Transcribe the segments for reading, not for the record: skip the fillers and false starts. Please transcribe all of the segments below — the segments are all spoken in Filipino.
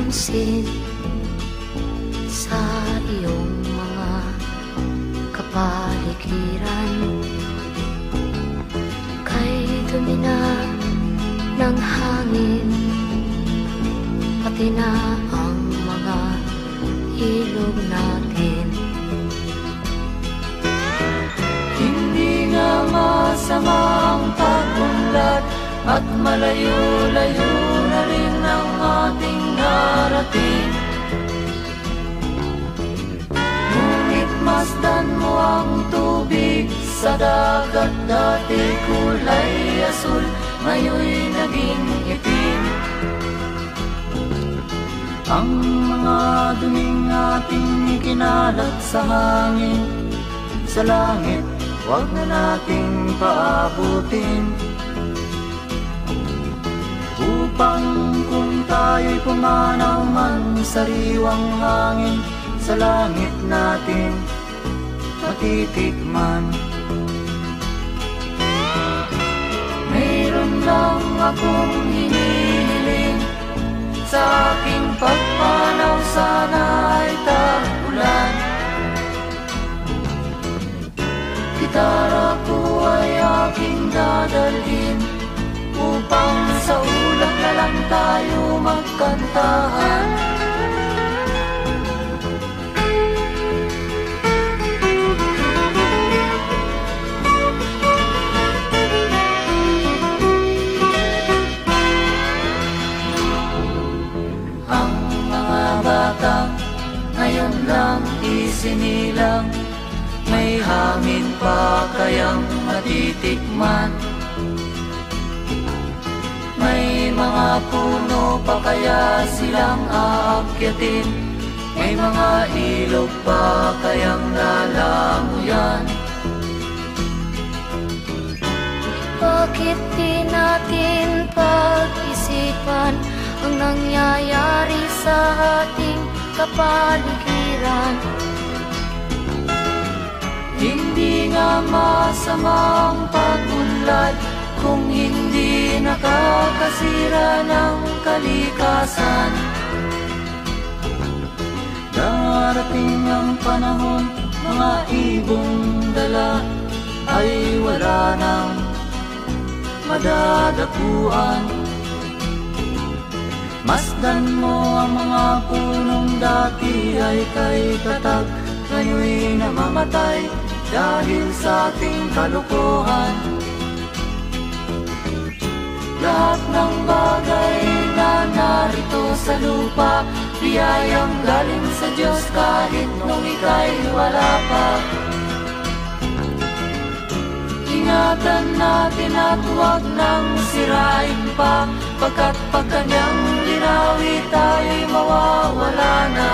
pansin sa iyong mga kapaligiran. Kay dumi na ng hangin, pati na ang mga ilog natin. Hindi nga masama ang pag-unlad at malayo-layo na rin ang ating narating. Ngunit masdan mo ang tubig sa dagat, dati kulay asul, ngayon'y naging itim. Ang mga duming ating ikinalat sa hangin, sa langit, huwag na nating paabutin. Upang kung tayo'y pumanaw man sa sariwang hangin, sa langit natin matitikman. Mayroon lang akong hinihiling, sa aking pagpanaw sana ay tag-ulan. Gitara ko ay aking dadalhin, upang sa ulap na lang tayo magkantahan. Ang mga batang ngayon lang isinilang, may hangin pa kayang matitikman? May mga puno pa kaya silang aakyatin? May mga ilog pa kayang lalanguyan? Bakit di natin pag-isipan ang nangyayari sa ating kapaligiran? Hindi nga masama ang pag-unlad kung hindi nakakasira ng kalikasan. Darating ang panahon, mga ibong dala ay wala nang madadapuan. Masdan mo ang mga punong dati ay kay tatag, ngayon'y namamatay dahil sa ating kalokohan. Lahat ng bagay na narito sa lupa, biyayang galing sa Diyos kahit nung ika'y wala pa. Ingatan natin at huwag nang sirain pa, pagkat pag kanyang linawi tayo'y mawawala na.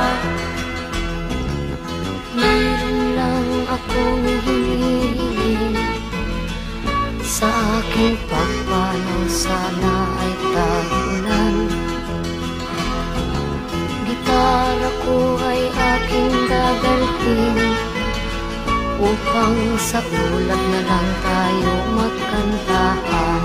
Mayroon lang akong hinihiling, sa aking pagpanaw sana ay tag-ulan. Gitara ko ay aking dadalhin, upang sa ulap na lang tayo magkantahan.